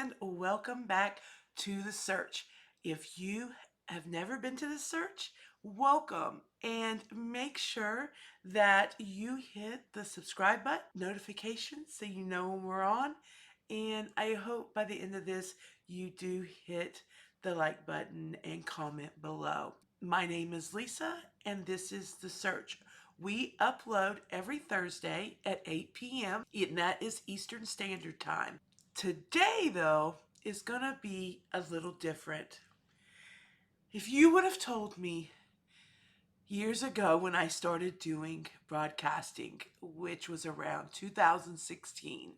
and welcome back to The Search. If you have never been to The Search, welcome, and make sure that you hit the subscribe button, notifications, so you know when we're on. And I hope by the end of this, you do hit the like button and comment below. My name is Lisa, and this is The Search. We upload every Thursday at 8 p.m., and that is Eastern Standard Time. Today, though, is going to be a little different. If you would have told me years ago when I started doing broadcasting, which was around 2016,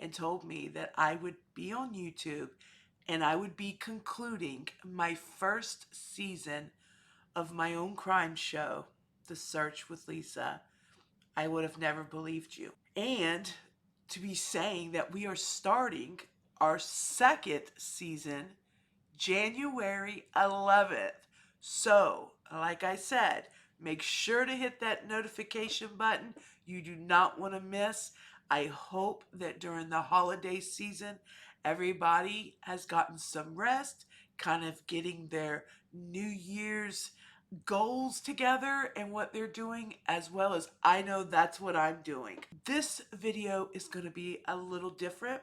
and told me that I would be on YouTube and I would be concluding my first season of my own crime show, The Search with Lisa, I would have never believed you. And to be saying that we are starting our second season January 11th. So, like I said, make sure to hit that notification button. You do not want to miss. I hope that during the holiday season, everybody has gotten some rest, kind of getting their New Year's goals together and what they're doing, as well as I know that's what I'm doing. This video is going to be a little different.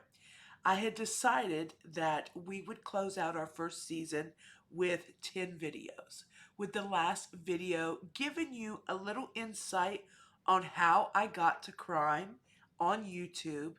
I had decided that we would close out our first season with 10 videos, with the last video giving you a little insight on how I got to crime on YouTube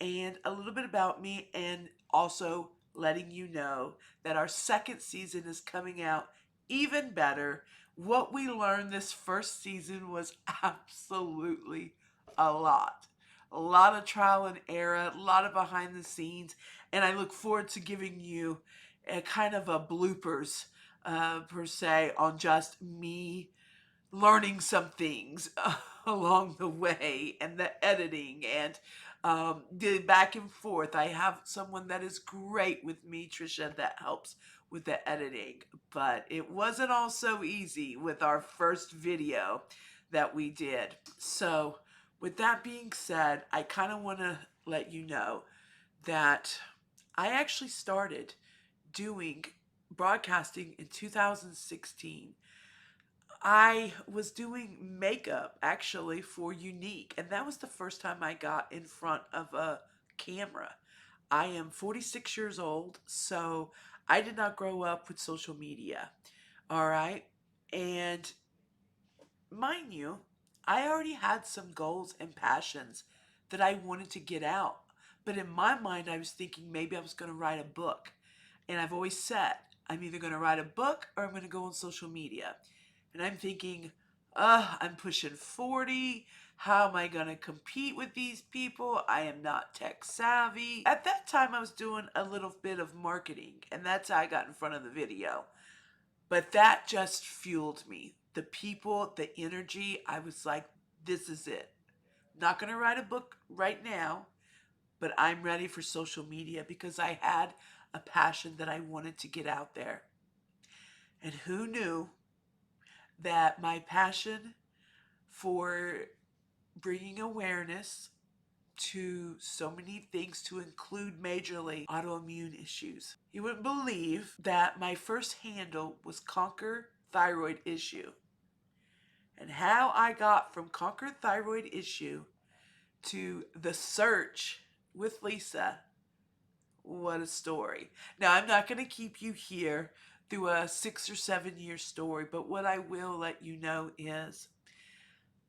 and a little bit about me, and also letting you know that our second season is coming out even better. What we learned this first season was absolutely a lot. A lot of trial and error, a lot of behind the scenes, and I look forward to giving you a kind of a bloopers per se on just me learning some things along the way, and the editing, and the back and forth. I have someone that is great with me, Trisha, that helps with the editing, but it wasn't all so easy with our first video that we did. So with that being said, I kind of want to let you know that I actually started doing broadcasting in 2016. I was doing makeup actually for Unique, and that was the first time I got in front of a camera. I am 46 years old, so I did not grow up with social media. All right. And mind you, I already had some goals and passions that I wanted to get out. But in my mind, I was thinking maybe I was going to write a book. And I've always said, I'm either going to write a book or I'm going to go on social media. And I'm thinking, I'm pushing 40. How am I going to compete with these people? I am not tech savvy. At that time, I was doing a little bit of marketing, and that's how I got in front of the video. But that just fueled me. The people, the energy, I was like, this is it. Not going to write a book right now, but I'm ready for social media because I had a passion that I wanted to get out there. And who knew that my passion for bringing awareness to so many things, to include majorly autoimmune issues. You wouldn't believe that my first handle was Conquer Thyroid Issue. And how I got from Conquer Thyroid Issue to The Search with Lisa, what a story. Now, I'm not going to keep you here through a 6 or 7 year story, but what I will let you know is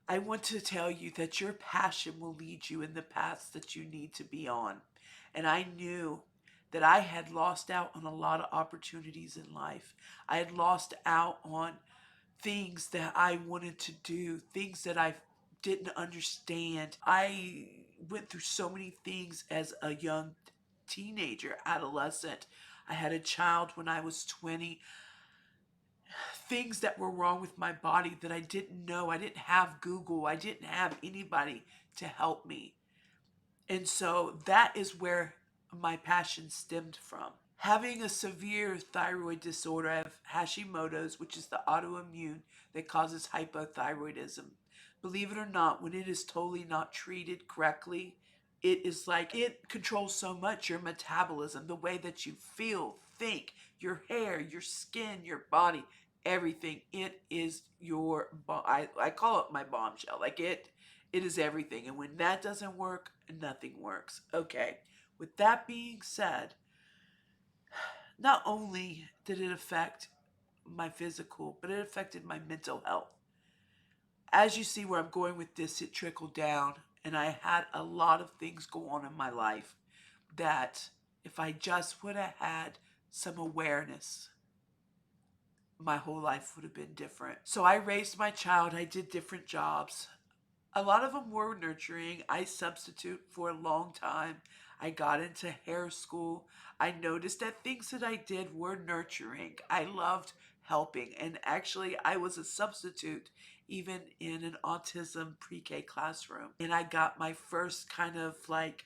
I want to tell you that your passion will lead you in the paths that you need to be on. And I knew that I had lost out on a lot of opportunities in life. I had lost out on things that I wanted to do, things that I didn't understand. I went through so many things as a young teenager, adolescent. I had a child when I was 20. Things that were wrong with my body that I didn't know. I didn't have Google. I didn't have anybody to help me. And so that is where my passion stemmed from. Having a severe thyroid disorder, I have Hashimoto's, which is the autoimmune that causes hypothyroidism. Believe it or not, when it is totally not treated correctly, it is like it controls so much your metabolism, the way that you feel, think, your hair, your skin, your body, everything. It is your I call it my bombshell. Like it is everything. And when that doesn't work, nothing works. Okay. With that being said, not only did it affect my physical, but it affected my mental health. As you see where I'm going with this, it trickled down, and I had a lot of things go on in my life that if I just would have had some awareness, my whole life would have been different. So I raised my child, I did different jobs. A lot of them were nurturing. I substitute for a long time. I got into hair school. I noticed that things that I did were nurturing. I loved helping. And actually, I was a substitute even in an autism pre-K classroom. And I got my first kind of like,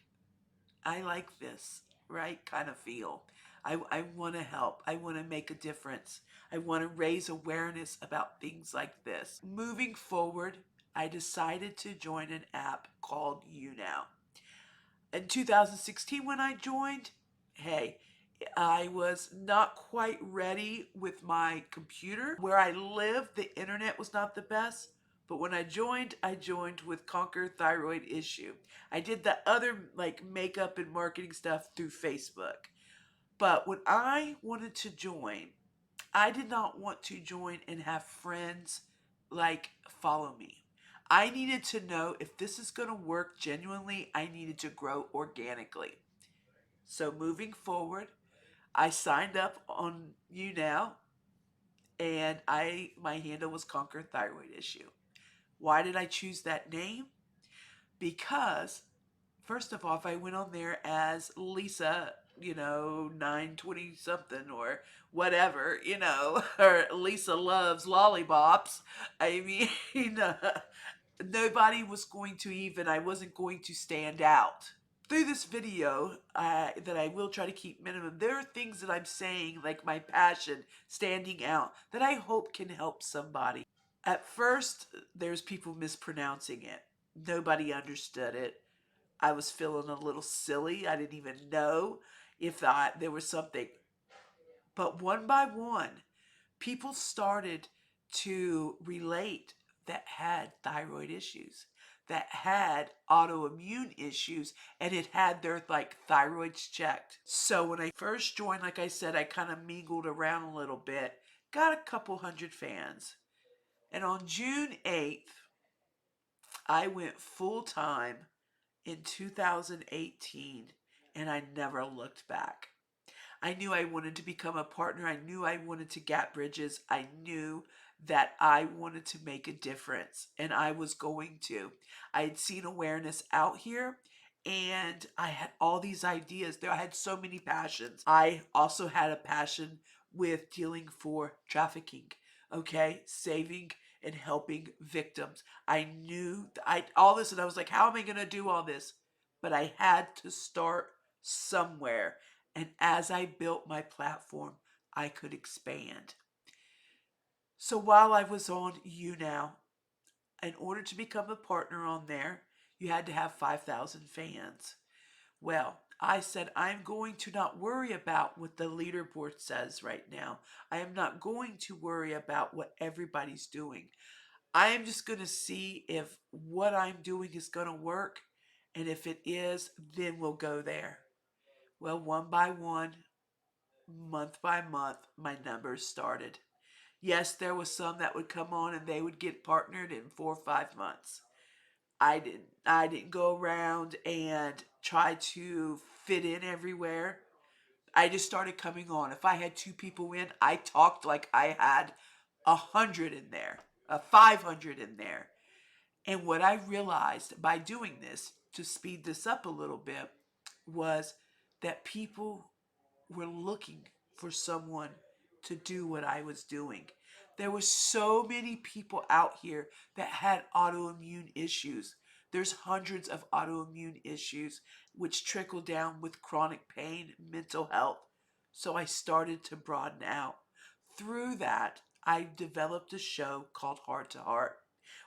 I like this, right? Kind of feel. I want to help. I want to make a difference. I want to raise awareness about things like this. Moving forward, I decided to join an app called YouNow. In 2016, when I joined, hey, I was not quite ready with my computer. Where I live, the internet was not the best. But when I joined with Conquer Thyroid Issue. I did the other like makeup and marketing stuff through Facebook. But when I wanted to join, I did not want to join and have friends like follow me. I needed to know if this is going to work genuinely, I needed to grow organically. So moving forward, I signed up on YouNow, and my handle was Conquer Thyroid Issue. Why did I choose that name? Because first of all, if I went on there as Lisa, 920 something or whatever, or Lisa loves lollipops, I mean, nobody was going to even, I wasn't going to stand out. Through this video that I will try to keep minimum, there are things that I'm saying, like my passion, standing out, that I hope can help somebody. At first, there's people mispronouncing it. Nobody understood it. I was feeling a little silly. I didn't even know if there was something. But one by one, people started to relate that had thyroid issues, that had autoimmune issues, and it had their like thyroids checked. So when I first joined, like I said, I kind of mingled around a little bit, got a couple hundred fans. And on June 8th, I went full time in 2018, and I never looked back. I knew I wanted to become a partner. I knew I wanted to gap bridges. I knew that I wanted to make a difference, and I was going to. I had seen awareness out here, and I had all these ideas. I had so many passions. I also had a passion with dealing for trafficking, okay? Saving and helping victims. I knew all this, and I was like, how am I going to do all this? But I had to start somewhere. And as I built my platform, I could expand. So while I was on YouNow, in order to become a partner on there, you had to have 5,000 fans. Well, I said, I'm going to not worry about what the leaderboard says right now. I am not going to worry about what everybody's doing. I am just going to see if what I'm doing is going to work. And if it is, then we'll go there. Well, one by one, month by month, my numbers started. Yes, there was some that would come on and they would get partnered in 4 or 5 months. I didn't go around and try to fit in everywhere. I just started coming on. If I had 2 people in, I talked like I had 100 in there, 500 in there. And what I realized by doing this, to speed this up a little bit, was that people were looking for someone to do what I was doing. There were so many people out here that had autoimmune issues. There's hundreds of autoimmune issues which trickle down with chronic pain, mental health. So I started to broaden out. Through that, I developed a show called Heart to Heart.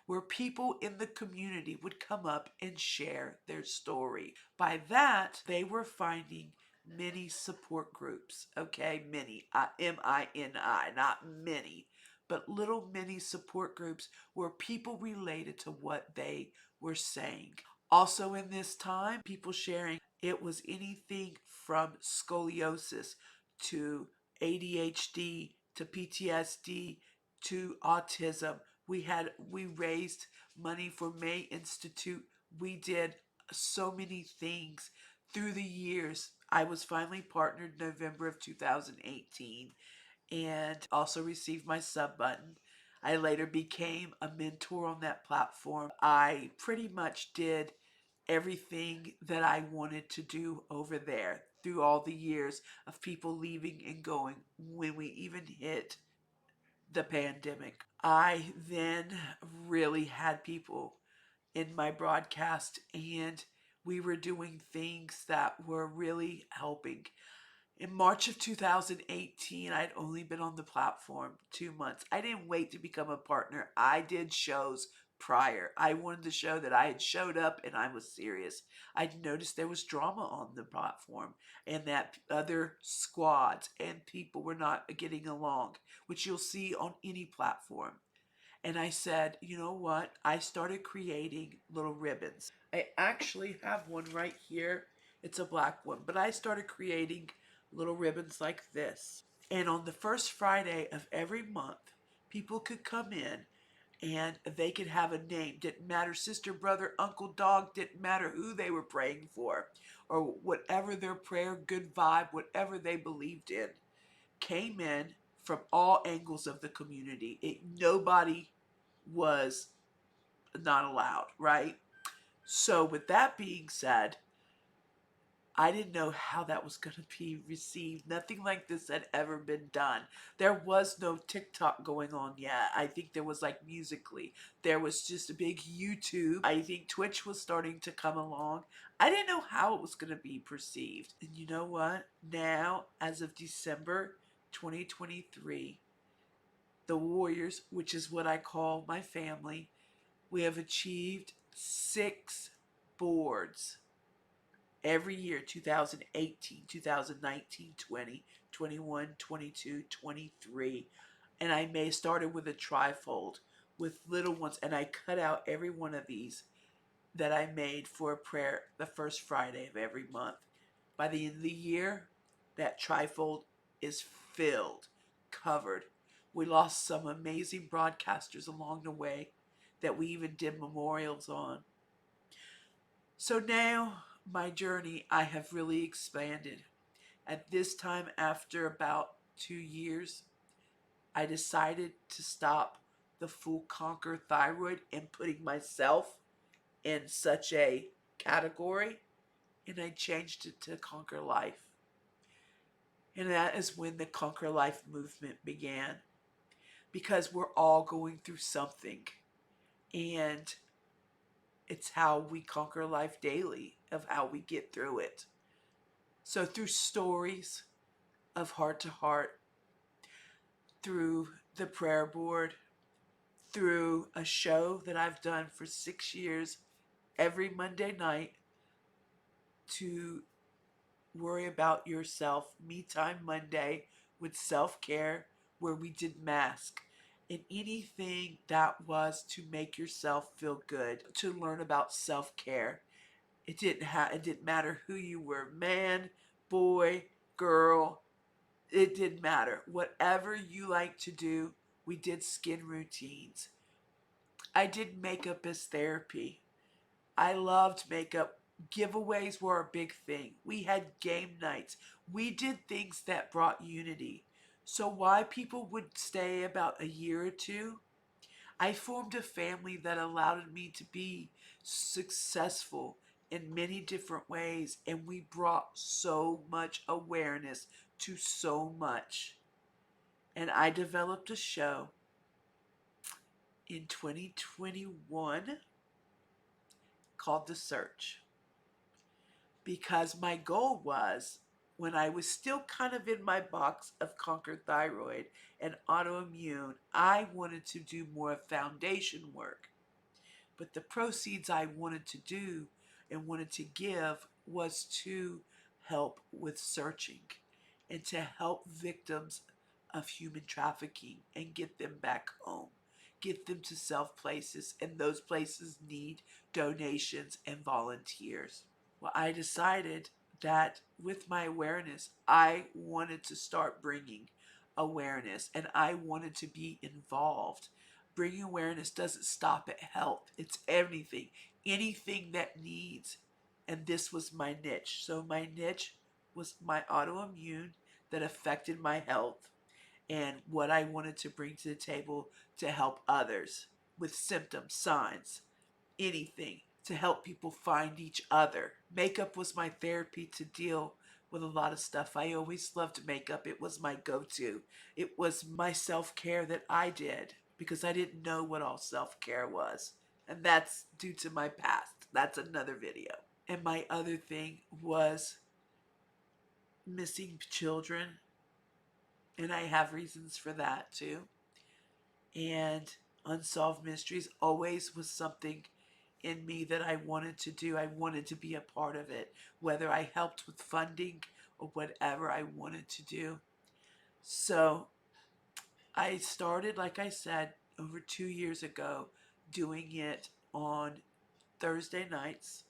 where people in the community would come up and share their story. By that, they were finding many support groups, okay? Many, M-I-N-I, not many, but little mini support groups where people related to what they were saying. Also in this time, people sharing, it was anything from scoliosis to ADHD to PTSD to autism. We raised money for May Institute. We did so many things through the years. I was finally partnered November of 2018 and also received my sub button. I later became a mentor on that platform. I pretty much did everything that I wanted to do over there through all the years of people leaving and going when we even hit the pandemic. I then really had people in my broadcast, and we were doing things that were really helping. In March of 2018, I'd only been on the platform 2 months. I didn't wait to become a partner. I did shows prior. I wanted to show that I had showed up and I was serious. I'd noticed there was drama on the platform and that other squads and people were not getting along, which you'll see on any platform. And I said, you know what? I started creating little ribbons. I actually have one right here. It's a black one, but I started creating little ribbons like this. And on the first Friday of every month, people could come in and they could have a name. Didn't matter, sister, brother, uncle, dog, didn't matter who they were praying for or whatever their prayer, good vibe, whatever they believed in, came in from all angles of the community. Nobody was not allowed, right? So, with that being said, I didn't know how that was going to be received. Nothing like this had ever been done. There was no TikTok going on yet. I think there was like Musically. There was just a big YouTube. I think Twitch was starting to come along. I didn't know how it was going to be perceived. And you know what? Now, as of December 2023, the Warriors, which is what I call my family, we have achieved 6 boards every year: 2018, 2019, 20, 21, 22, 23. And I may started with a trifold with little ones, and I cut out every one of these that I made for a prayer the first Friday of every month. By the end of the year, that trifold is filled, covered. We lost some amazing broadcasters along the way that we even did memorials on. So now, my journey, I have really expanded. At this time, after about 2 years, I decided to stop the full Conquer Thyroid and putting myself in such a category, and I changed it to Conquer Life. And that is when the Conquer Life movement began, because we're all going through something, and it's how we conquer life daily, of how we get through it. So through stories of heart to heart, through the prayer board, through a show that I've done for 6 years every Monday night to worry about yourself, Me Time Monday with SelfCare, where we did mask and anything that was to make yourself feel good, to learn about self-care. It didn't matter who you were, man, boy, girl. It didn't matter. Whatever you like to do, we did skin routines. I did makeup as therapy. I loved makeup. Giveaways were a big thing. We had game nights. We did things that brought unity. So why people would stay about a year or two? I formed a family that allowed me to be successful in many different ways, and we brought so much awareness to so much. And I developed a show in 2021 called The Search, because my goal was, when I was still kind of in my box of Conquer Thyroid and autoimmune, I wanted to do more foundation work. But the proceeds I wanted to do and wanted to give was to help with searching and to help victims of human trafficking and get them back home, get them to safe places, and those places need donations and volunteers. Well, I decided that with my awareness, I wanted to start bringing awareness and I wanted to be involved. Bringing awareness doesn't stop at health, it's anything, anything that needs. And this was my niche. So, my niche was my autoimmune that affected my health and what I wanted to bring to the table to help others with symptoms, signs, anything to help people find each other. Makeup was my therapy to deal with a lot of stuff. I always loved makeup. It was my go-to. It was my self-care that I did because I didn't know what all self-care was. And that's due to my past. That's another video. And my other thing was missing children. And I have reasons for that too. And unsolved mysteries always was something in me that I wanted to do. I wanted to be a part of it, whether I helped with funding or whatever I wanted to do. So I started, like I said, over 2 years ago, doing it on Thursday nights,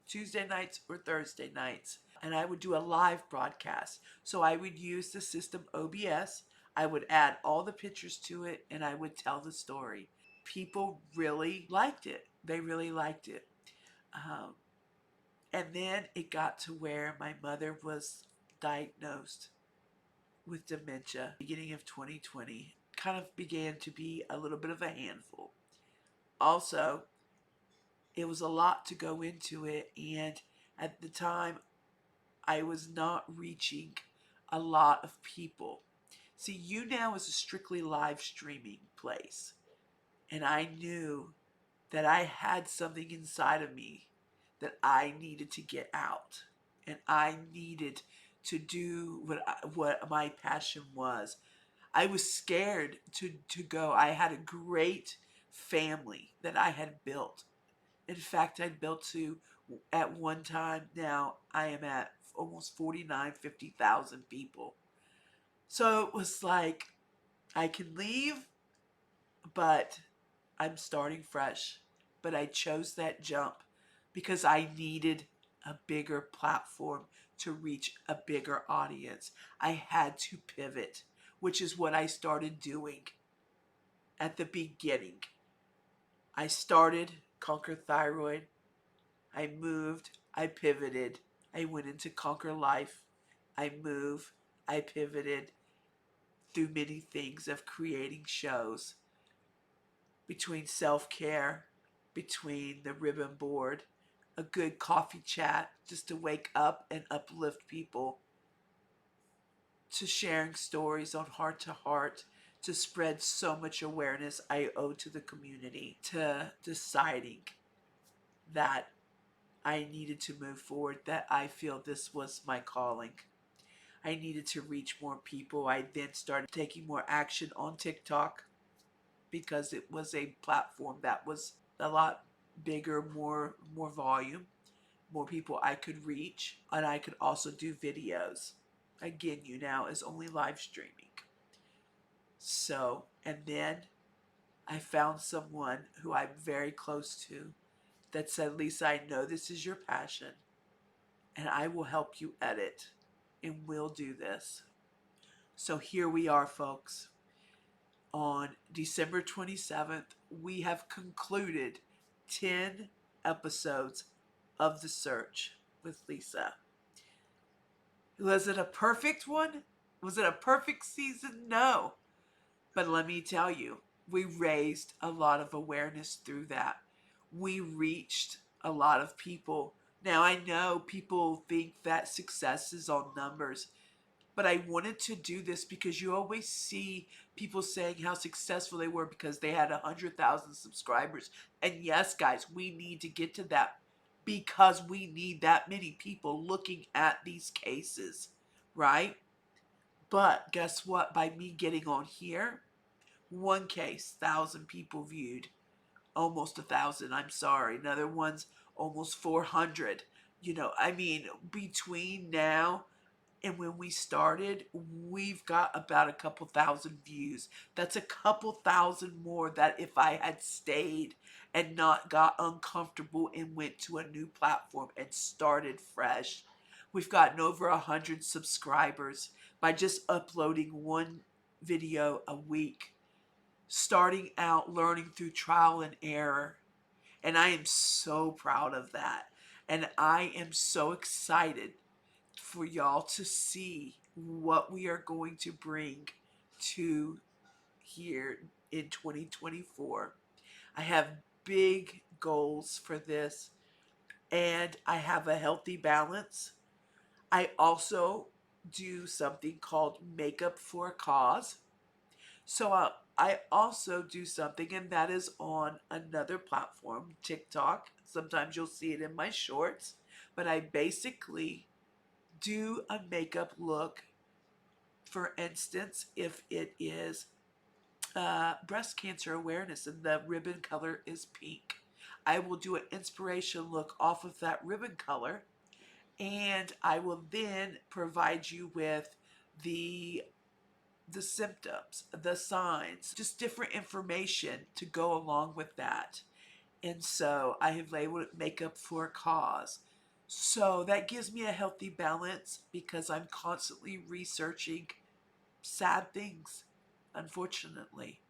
Tuesday nights or Thursday nights. And I would do a live broadcast. So I would use the system OBS. I would add all the pictures to it and I would tell the story. People really liked it. They really liked it. Um, and then it got to where my mother was diagnosed with dementia beginning of 2020. Kind of began to be a little bit of a handful. Also, it was a lot to go into it, and at the time I was not reaching a lot of people. See, YouNow is a strictly live streaming place, and I knew that I had something inside of me that I needed to get out, and I needed to do what my passion was. I was scared to go. I had a great family that I had built. In fact, I'd built to, at one time, now I am at almost 49, 50,000 people. So it was like, I can leave, but I'm starting fresh. But I chose that jump because I needed a bigger platform to reach a bigger audience. I had to pivot, which is what I started doing at the beginning. I started Conquer Thyroid. I moved. I pivoted. I went into ConquerLife. I moved. I pivoted through many things of creating shows between self-care, between the ribbon board, a good coffee chat just to wake up and uplift people, to sharing stories on Heart to Heart, to spread so much awareness I owe to the community, to deciding that I needed to move forward, that I feel this was my calling. I needed to reach more people. I then started taking more action on TikTok because it was a platform that was a lot bigger, more volume, more people I could reach, and I could also do videos. Again, YouNow is only live streaming. So, and then I found someone who I'm very close to that said, Lisa, I know this is your passion, and I will help you edit, and we'll do this. So here we are, folks. On December 27th, we have concluded 10 episodes of The Search with Lisa. Was it a perfect one? Was it a perfect season? No. But let me tell you, we raised a lot of awareness through that. We reached a lot of people. Now, I know people think that success is on numbers, but I wanted to do this because you always see people saying how successful they were because they had 100,000 subscribers. And yes, guys, we need to get to that because we need that many people looking at these cases, right? But guess what? By me getting on here, one case, 1,000 people viewed almost 1,000, I'm sorry. Another one's almost 400. You know, I mean, between now and when we started, we've got about a couple thousand views. That's a couple thousand more that if I had stayed and not got uncomfortable and went to a new platform and started fresh. We've gotten over 100 subscribers by just uploading one video a week, starting out learning through trial and error. And I am so proud of that. And I am so excited for y'all to see what we are going to bring to here in 2024. I have big goals for this, and I have a healthy balance. I also do something called Makeup for a Cause. So I also do something, and that is on another platform, TikTok. Sometimes you'll see it in my shorts, but I basically do a makeup look. For instance, if it is breast cancer awareness and the ribbon color is pink, I will do an inspiration look off of that ribbon color, and I will then provide you with the symptoms, the signs, just different information to go along with that. And so I have labeled it Makeup for a Cause. So that gives me a healthy balance because I'm constantly researching sad things, unfortunately.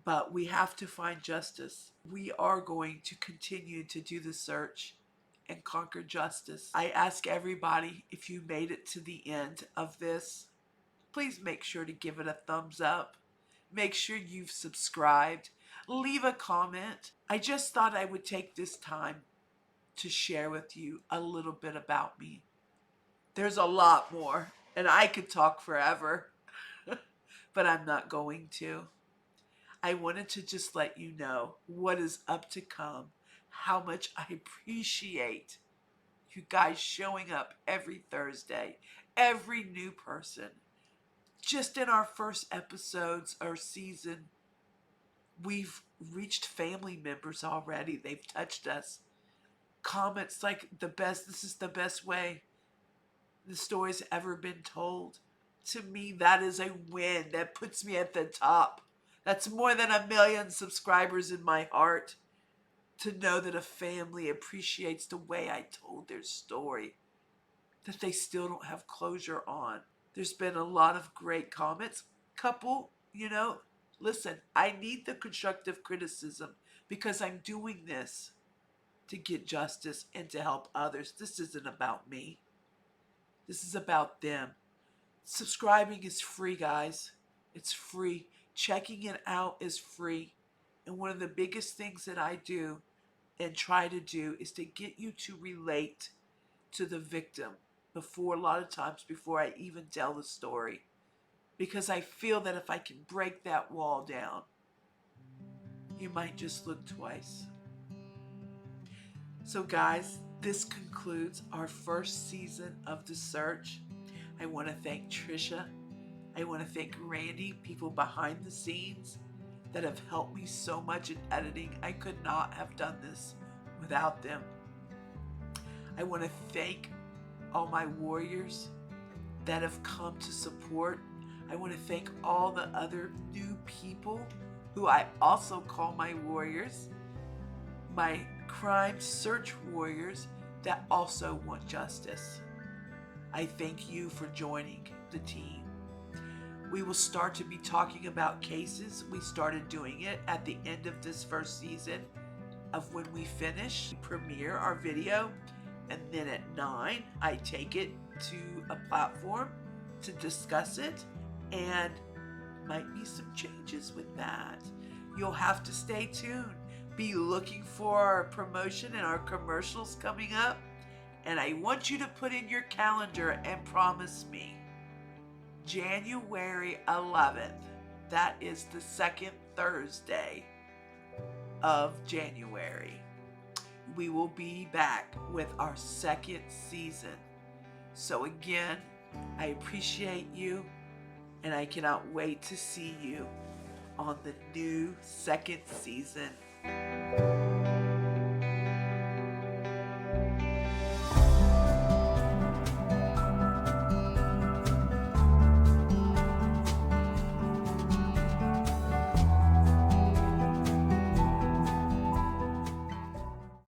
But we have to find justice. We are going to continue to do the search and conquer justice. I ask everybody, if you made it to the end of this, please make sure to give it a thumbs up. Make sure you've subscribed. Leave a comment. I just thought I would take this time to share with you a little bit about me. There's a lot more, and I could talk forever, but I'm not going to. I wanted to just let you know what is up to come, how much I appreciate you guys showing up every Thursday, every new person. Just in our first episodes or season, we've reached family members already. They've touched us. Comments like this is the best way the story's ever been told. To me, that is a win. That puts me at the top. That's more than 1 million subscribers in my heart. To know that a family appreciates the way I told their story, that they still don't have closure on. There's been a lot of great comments. Couple, listen, I need the constructive criticism because I'm doing this to get justice and to help others. This isn't about me. This is about them. Subscribing is free, guys. It's free. Checking it out is free. And one of the biggest things that I do and try to do is to get you to relate to the victim a lot of times before I even tell the story. Because I feel that if I can break that wall down, you might just look twice. So guys, this concludes our first season of The Search. I want to thank Trisha. I want to thank Randy, people behind the scenes that have helped me so much in editing. I could not have done this without them. I want to thank all my warriors that have come to support. I want to thank all the other new people who I also call my warriors, my crime search warriors that also want justice. I thank you for joining the team. We will start to be talking about cases. We started doing it at the end of this first season of when we finish, we premiere our video, and then at 9, I take it to a platform to discuss it, and might be some changes with that. You'll have to stay tuned. Be looking for our promotion and our commercials coming up, and I want you to put in your calendar and promise me January 11th, that is the second Thursday of January, we will be back with our second season. So again, I appreciate you, and I cannot wait to see you on the new second season